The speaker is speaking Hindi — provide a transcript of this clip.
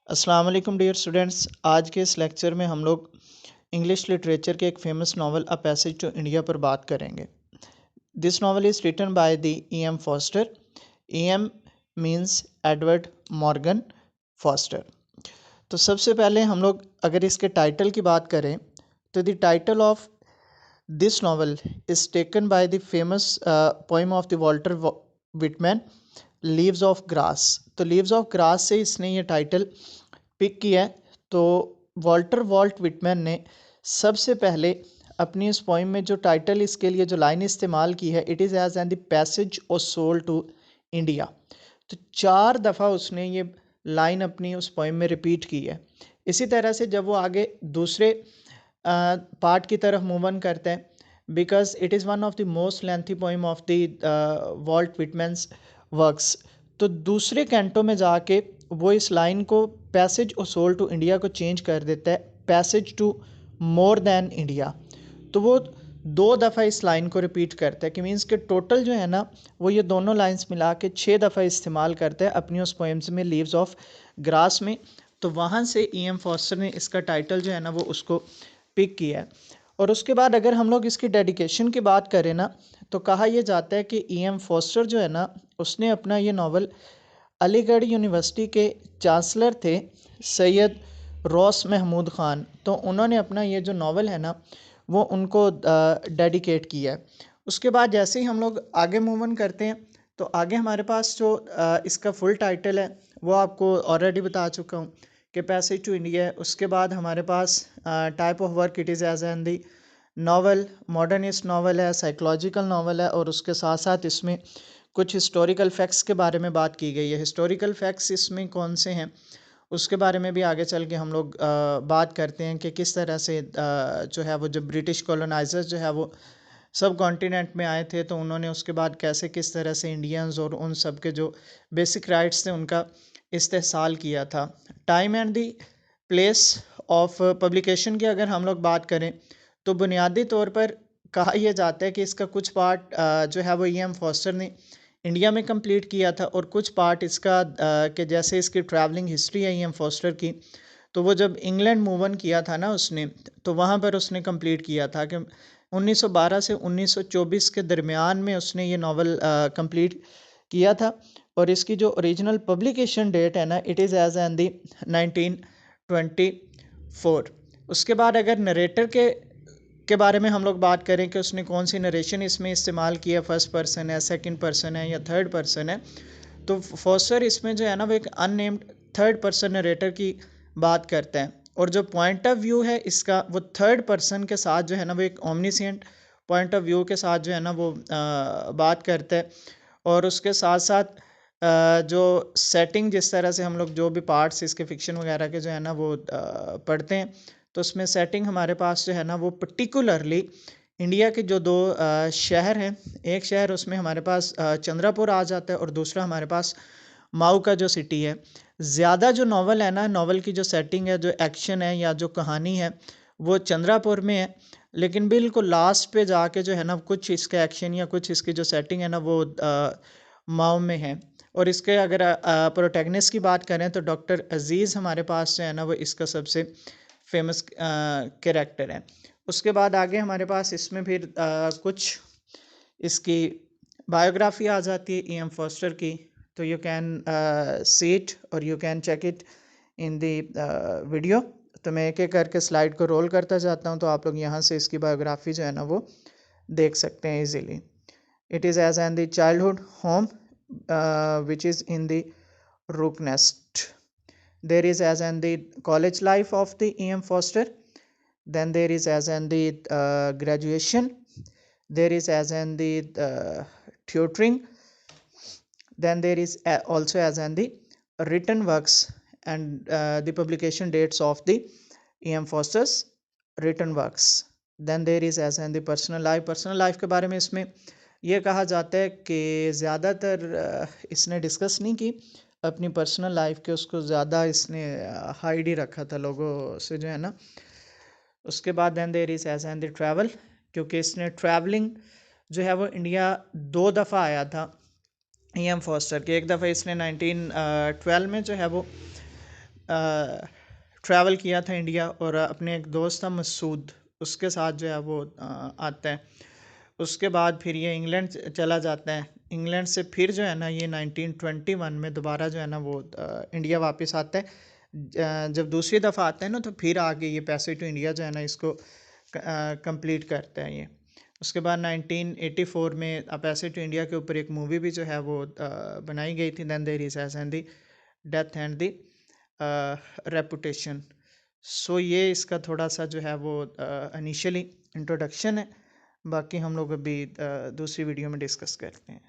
अस्सलाम वालेकुम डियर स्टूडेंट्स। आज के इस लेक्चर में हम लोग इंग्लिश लिटरेचर के एक famous novel a passage to India पर बात करेंगे। This novel is written by the E.M. Forster. E.M. Means Edward Morgan Forster. तो सबसे पहले हम लोग अगर इसके टाइटल की बात करें तो the title of this novel is taken by the famous poem of the Walter Whitman, leaves of grass. तो लीव्स ऑफ ग्रास से इसने ये टाइटल पिक किया है। तो वॉल्ट विटमैन ने सबसे पहले अपनी इस पोइम में जो टाइटल इसके लिए जो लाइन इस्तेमाल की है, it is as an the passage of soul to India. तो 4 दफ़ा उसने ये लाइन अपनी उस पोइम में रिपीट की है। इसी तरह से जब वो आगे दूसरे पार्ट की तरफ मूव ऑन करते हैं, because it is one of the most lengthy poem of the Walt Whitman's works. तो दूसरे कैंटो में जाके वो इस लाइन को passage of soul to India को चेंज कर देता है passage to more than India. तो वो 2 दफ़ा इस लाइन को रिपीट करता है कि मीन्स के टोटल जो है ना वो ये दोनों लाइंस मिला के 6 दफ़ा इस्तेमाल करता है अपनी उस पोएम्स में, लीव्स ऑफ ग्रास में। तो वहाँ से E.M. फॉस्टर ने इसका टाइटल जो है ना वो उसको पिक किया है। और उसके बाद अगर हम लोग इसकी डेडिकेशन की बात करें ना, तो कहा यह जाता है कि E.M. फॉस्टर जो है ना उसने अपना ये नावल अलीगढ़ यूनिवर्सिटी के चांसलर थे सैयद रॉस महमूद ख़ान, तो उन्होंने अपना ये जो नावल है ना वो उनको डेडिकेट किया है। उसके बाद जैसे ही हम लोग आगे मूव ऑन करते हैं तो आगे हमारे पास जो इसका फुल टाइटल है वो आपको ऑलरेडी बता चुका हूँ कि पैसेज टू इंडिया है। उसके बाद हमारे पास type of work it is as an the novel, modernist novel है, साइकोलॉजिकल नावल है, और उसके साथ साथ इसमें कुछ हिस्टोरिकल फैक्ट्स के बारे में बात की गई है। हिस्टोरिकल फैक्ट्स इसमें कौन से हैं उसके बारे में भी आगे चल के हम लोग बात करते हैं कि किस तरह से जो है वो जब ब्रिटिश कॉलोनाइजर्स जो है वो सब कॉन्टिनेंट में आए थे तो उन्होंने उसके बाद कैसे किस तरह से इंडियंस और उन सब के जो बेसिक राइट्स थे उनका इस्तेहसाल किया था। Time and the place of publication की अगर हम लोग बात करें तो बुनियादी तौर पर कहा यह जाता है कि इसका कुछ पार्ट जो है वो E.M. फॉस्टर ने इंडिया में कंप्लीट किया था, और कुछ पार्ट इसका कि जैसे इसकी ट्रैवलिंग हिस्ट्री है E.M. फॉस्टर की, तो वो जब इंग्लैंड मूव ऑन किया था ना उसने, तो वहाँ पर उसने कंप्लीट किया था कि 1912 से 1924 के दरमियान में उसने ये नावल कंप्लीट किया था। और इसकी जो ओरिजिनल पब्लिकेशन डेट है ना इट इज़ एज एन दी 1924। उसके बाद अगर नरेटर के बारे में हम लोग बात करें कि उसने कौन सी नरेशन इसमें इस्तेमाल की है, फर्स्ट पर्सन है, सेकंड पर्सन है या थर्ड पर्सन है, तो फॉस्टर इसमें जो है ना वो एक अननेम्ड थर्ड पर्सन नरेटर की बात करता है। और जो पॉइंट ऑफ व्यू है इसका वो थर्ड पर्सन के साथ जो है ना वो एक ओमनिसेंट पॉइंट ऑफ व्यू के साथ जो है ना वो बात करता है। और उसके साथ साथ जो सेटिंग जिस तरह से हम लोग जो भी पार्ट्स इसके फिक्शन वगैरह के जो है ना वो पढ़ते हैं, तो उसमें सेटिंग हमारे पास जो है ना वो पर्टिकुलरली इंडिया के जो 2 शहर हैं, एक शहर उसमें हमारे पास चंद्रापुर आ जाता है और दूसरा हमारे पास माऊ का जो सिटी है। ज़्यादा जो नावल है ना, नावल की जो सेटिंग है, जो एक्शन है या जो कहानी है वो चंद्रापुर में है, लेकिन बिल्कुल लास्ट पे जाके जो है ना कुछ इसका एक्शन या कुछ इसकी जो सेटिंग है ना वो माऊ में है। और इसके अगर प्रोटैगनिस्ट की बात करें तो डॉक्टर अजीज़ हमारे पास जो है ना वो इसका सबसे फेमस कैरेक्टर है। उसके बाद आगे हमारे पास इसमें फिर कुछ इसकी बायोग्राफी आ जाती है E.M. फॉस्टर की, तो यू कैन सी इट और you can check it in the video. तो मैं एक एक करके स्लाइड को रोल करता जाता हूँ, तो आप लोग यहाँ से इसकी बायोग्राफी जो है ना वो देख सकते हैं easily. It is as an the childhood home which is in the Rook Nest. There is as and the college life of the E.M. Foster. Then there is as and the graduation. There is as and the tutoring. Then there is also as and the written works and the publication dates of the E.M. Foster's written works. Then there is as and the personal life. Personal life के बारे में इसमें यह कहा जाता है कि ज़्यादातर इसने डिस्कस नहीं की अपनी पर्सनल लाइफ के, उसको ज़्यादा इसने हाइड ही रखा था लोगों से जो है ना। उसके बाद then there is as and the travel, क्योंकि इसने ट्रैवलिंग जो है वो इंडिया 2 दफ़ा आया था E.M. फॉस्टर के। एक दफ़ा इसने 1912 में जो है वो ट्रैवल किया था इंडिया, और अपने एक दोस्त था मसूद, उसके साथ जो है वो आता है। उसके बाद फिर ये इंग्लैंड चला जाता है। इंग्लैंड से फिर जो है ना ये 1921 में दोबारा जो है ना वो इंडिया वापस आता है। जब दूसरी दफ़ा आता है ना तो फिर आगे ये पैसेज टू इंडिया जो है ना इसको कंप्लीट करता है ये। उसके बाद 1984 में अ पैसेज टू इंडिया के ऊपर एक मूवी भी जो है वो बनाई गई थी, then there is and the death and the reputation. So ये इसका थोड़ा सा जो है वो इनिशियली इंट्रोडक्शन है। बाकी हम लोग अभी दूसरी वीडियो में डिस्कस करते हैं।